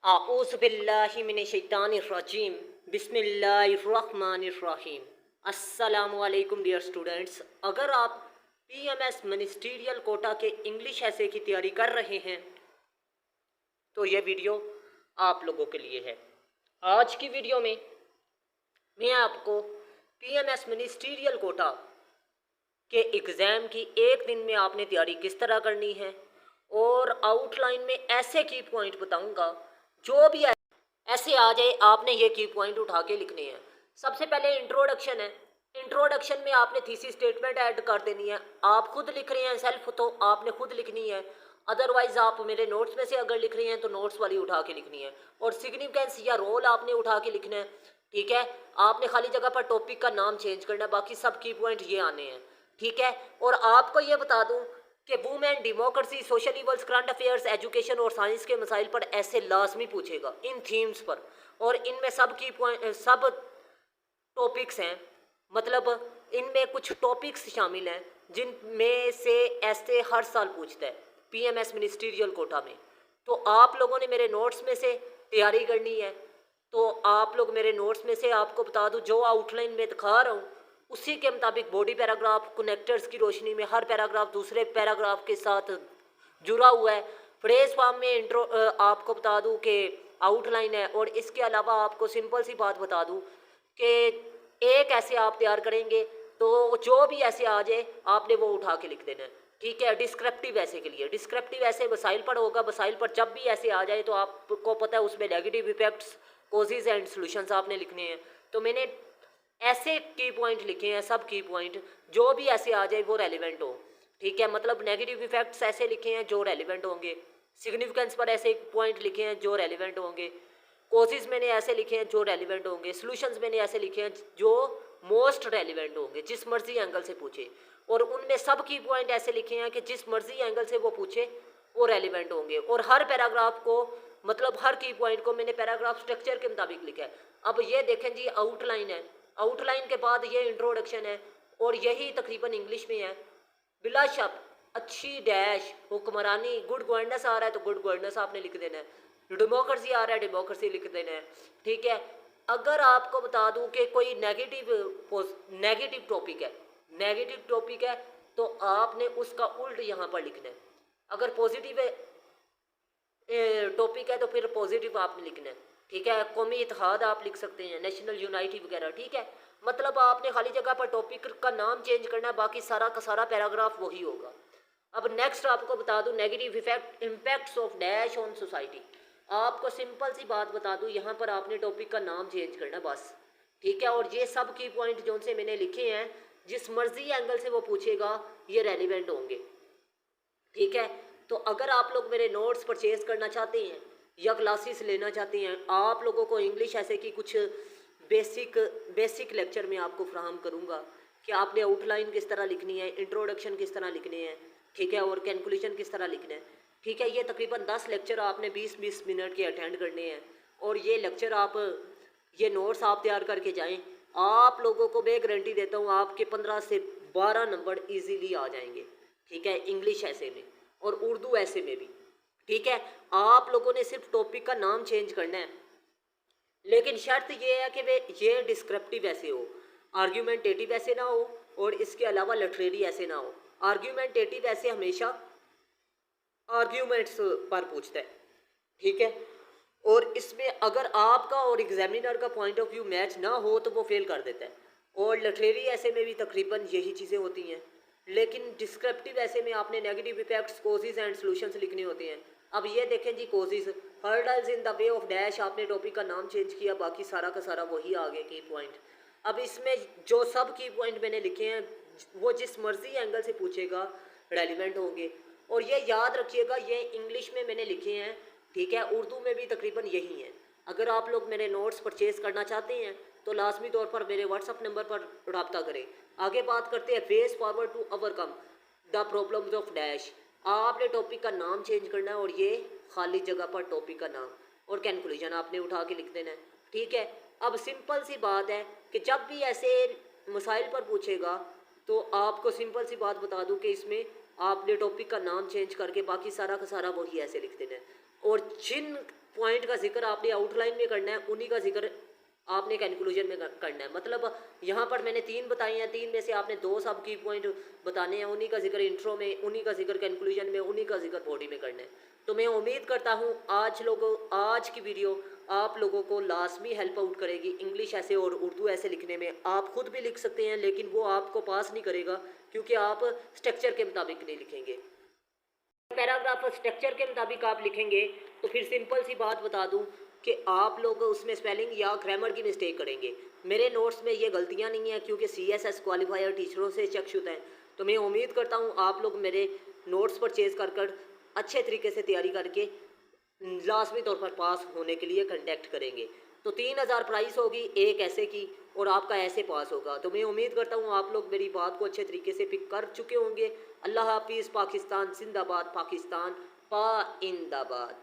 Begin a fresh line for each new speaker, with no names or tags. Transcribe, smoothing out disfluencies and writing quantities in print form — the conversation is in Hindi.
आऊज़ु बिल्लाहि मिनश शैतानिर रजीम बिस्मिल्लाहिर्रहमानिर्रहीम। अस्सलामु अलैकुम डियर स्टूडेंट्स। अगर आप पीएमएस मिनिस्ट्रियल कोटा के इंग्लिश ऐसे की तैयारी कर रहे हैं तो यह वीडियो आप लोगों के लिए है। आज की वीडियो में मैं आपको पीएमएस मिनिस्ट्रियल कोटा के एग्ज़ाम की एक दिन में आपने तैयारी किस तरह करनी है और आउटलाइन में ऐसे की पॉइंट बताऊंगा जो भी ऐसे आ जाए आपने ये की पॉइंट उठा के लिखने हैं। सबसे पहले इंट्रोडक्शन है। इंट्रोडक्शन में आपने थीसिस स्टेटमेंट ऐड कर देनी है। आप खुद लिख रहे हैं सेल्फ तो आपने खुद लिखनी है, अदरवाइज आप मेरे नोट्स में से अगर लिख रहे हैं तो नोट्स वाली उठा के लिखनी है। और सिग्निफिकेंस या रोल आपने उठा के लिखना है, ठीक है। आपने खाली जगह पर टॉपिक का नाम चेंज करना है, बाकी सब की पॉइंट ये आने हैं, ठीक है। और आपको ये बता दूं कि women, democracy, social evils, current affairs, education और साइंस के मसाइल पर ऐसे लाजमी पूछेगा इन थीम्स पर। और इनमें सब की पॉइंट सब टॉपिक्स हैं, मतलब इनमें कुछ टॉपिक्स शामिल हैं जिनमें से ऐसे हर साल पूछता है पीएमएस मिनिस्ट्रियल कोटा में। तो आप लोगों ने मेरे नोट्स में से तैयारी करनी है। तो आप लोग मेरे नोट्स में से, आपको बता दूं, जो आउटलाइन में दिखा रहा हूँ उसी के मुताबिक बॉडी पैराग्राफ कनेक्टर्स की रोशनी में हर पैराग्राफ दूसरे पैराग्राफ के साथ जुड़ा हुआ है। फ्रेज फॉर्म में इंट्रो आपको बता दूं कि आउटलाइन है। और इसके अलावा आपको सिंपल सी बात बता दूं कि एक ऐसे आप तैयार करेंगे तो जो भी ऐसे आ जाए आपने वो उठा के लिख देना है, ठीक है। डिस्क्रिप्टिव ऐसे के लिए डिस्क्रिप्टिव ऐसे वसाइल पर होगा। वसाइल पर जब भी ऐसे आ जाए तो आपको पता है उसमें negative effects, causes and solutions आपने लिखने हैं। तो मैंने ऐसे की पॉइंट लिखे हैं, सब की पॉइंट जो भी ऐसे आ जाए वो रेलिवेंट हो, ठीक है। मतलब नेगेटिव इफेक्ट्स ऐसे लिखे हैं जो रेलिवेंट होंगे, सिग्निफिकेंस पर ऐसे पॉइंट लिखे हैं जो रेलिवेंट होंगे, कोजेस मैंने ऐसे लिखे हैं जो रेलिवेंट होंगे, सॉल्यूशंस मैंने ऐसे लिखे हैं जो मोस्ट रेलिवेंट होंगे जिस मर्जी एंगल से पूछे। और उनमें सब की पॉइंट ऐसे लिखे हैं कि जिस मर्जी एंगल से वो पूछे वो रेलिवेंट होंगे। और हर पैराग्राफ को, मतलब हर की पॉइंट को मैंने पैराग्राफ स्ट्रक्चर के मुताबिक लिखा है। अब ये देखें जी, आउटलाइन है, आउटलाइन के बाद ये इंट्रोडक्शन है और यही तकरीबन इंग्लिश में है। बिला शक अच्छी डैश हुक्मरानी, गुड गवर्नेंस आ रहा है तो गुड गवर्नेंस आपने लिख देना है, डेमोक्रेसी आ रहा है डेमोक्रेसी लिख देना है, ठीक है। अगर आपको बता दूं कि कोई नेगेटिव टॉपिक है तो आपने उसका उल्ट यहाँ पर लिखना है। अगर पॉजिटिव टॉपिक है तो फिर पॉजिटिव आपने लिखना है, ठीक है। कौमी इत्तेहाद आप लिख सकते हैं, नेशनल यूनाइटी वगैरह, ठीक है। मतलब आपने खाली जगह पर टॉपिक का नाम चेंज करना है, बाकी सारा का सारा पैराग्राफ वही होगा। अब नेक्स्ट आपको बता दूं negative impacts of dash on society. आपको सिंपल सी बात बता दूं, यहाँ पर आपने टॉपिक का नाम चेंज करना बस, ठीक है। और ये सब की पॉइंट जो से मैंने लिखे हैं जिस मर्जी एंगल से वो पूछेगा ये रेलिवेंट होंगे, ठीक है। तो अगर आप लोग मेरे नोट्स परचेज करना चाहते हैं या क्लासेस लेना चाहते हैं, आप लोगों को इंग्लिश ऐसे की कुछ बेसिक लेक्चर में आपको फ्राहम करूँगा कि आपने आउटलाइन किस तरह लिखनी है, इंट्रोडक्शन किस तरह लिखने हैं, ठीक है, और कैलकुलेशन किस तरह लिखना है, ठीक है। ये तकरीबन 10 लेक्चर आपने 20-20 मिनट के अटेंड करने हैं। और ये लेक्चर आप, ये नोट्स आप तैयार करके जाएं, आप लोगों को मैं गारंटी देता हूँ आपके 15 से 12 नंबर ईजीली आ जाएंगे, ठीक है, इंग्लिश ऐसे में और उर्दू ऐसे में भी, ठीक है। आप लोगों ने सिर्फ टॉपिक का नाम चेंज करना है, लेकिन शर्त ये है कि वे ये डिस्क्रिप्टिव ऐसे हो, आर्ग्यूमेंटेटिव ऐसे ना हो, और इसके अलावा लिटरेरी ऐसे ना हो। आर्ग्यूमेंटेटिव ऐसे हमेशा आर्ग्यूमेंट्स पर पूछता है, ठीक है। और इसमें अगर आपका और एग्जामिनर का पॉइंट ऑफ व्यू मैच ना हो तो वो फेल कर देता है। और लिटरेरी ऐसे में भी तकरीबन यही चीज़ें होती हैं। लेकिन डिस्क्रिप्टिव ऐसे में आपने negative effects, causes and solutions लिखने होते हैं। अब ये देखें जी, causes, hurdles in the way of dash, आपने टॉपिक का नाम चेंज किया, बाकी सारा का सारा वही आगे की पॉइंट। अब इसमें जो सब की पॉइंट मैंने लिखे हैं वो जिस मर्जी एंगल से पूछेगा रेलिवेंट होंगे। और ये याद रखिएगा, ये इंग्लिश में मैंने लिखे हैं, ठीक है, उर्दू में भी तकरीबन यही है। अगर आप लोग मेरे नोट्स परचेज करना चाहते हैं तो लाजमी तौर पर मेरे व्हाट्सअप नंबर पर रब्ता करें। आगे बात करते हैं face forward to overcome the problems of dash. आपने टॉपिक का नाम चेंज करना है और ये खाली जगह पर टॉपिक का नाम और कैलकुलेशन आपने उठा के लिख देना है, ठीक है। अब सिंपल सी बात है कि जब भी ऐसे मसाइल पर पूछेगा तो आपको सिंपल सी बात बता दूं कि इसमें आपने टॉपिक का नाम चेंज करके बाकी सारा का सारा वही ऐसे लिख देना है। और जिन पॉइंट का जिक्र आपने आउटलाइन में करना है, उन्हीं का जिक्र आपने कंक्लूजन में करना है। मतलब यहाँ पर मैंने 3 बताई हैं, 3 में से आपने 2 सब की पॉइंट बताने हैं, उन्हीं का जिक्र इंट्रो में, उन्हीं का जिक्र कंक्लूजन में, उन्हीं का जिक्र बॉडी में करना है। तो मैं उम्मीद करता हूँ आज की वीडियो आप लोगों को लाजमी हेल्प आउट करेगी इंग्लिश ऐसे और उर्दू ऐसे लिखने में। आप खुद भी लिख सकते हैं, लेकिन वो आपको पास नहीं करेगा क्योंकि आप स्ट्रक्चर के मुताबिक नहीं लिखेंगे। पैराग्राफ स्ट्रक्चर के मुताबिक आप लिखेंगे तो फिर सिंपल सी बात बता दूं कि आप लोग उसमें स्पेलिंग या ग्रामर की मिस्टेक करेंगे। मेरे नोट्स में ये गलतियां नहीं हैं क्योंकि CSS क्वालिफायर टीचरों से चेकशुदा हैं। तो मैं उम्मीद करता हूं आप लोग मेरे नोट्स परचेज कर अच्छे तरीके से तैयारी करके लाजमी तौर पर पास होने के लिए कंटेक्ट करेंगे। तो 3000 प्राइस होगी एक ऐसे की और आपका ऐसे पास होगा। तो मैं उम्मीद करता हूँ आप लोग मेरी बात को अच्छे तरीके से पिक कर चुके होंगे। अल्लाह हाफिज़। पाकिस्तान जिंदाबाद, पाकिस्तान पाइंदाबाद।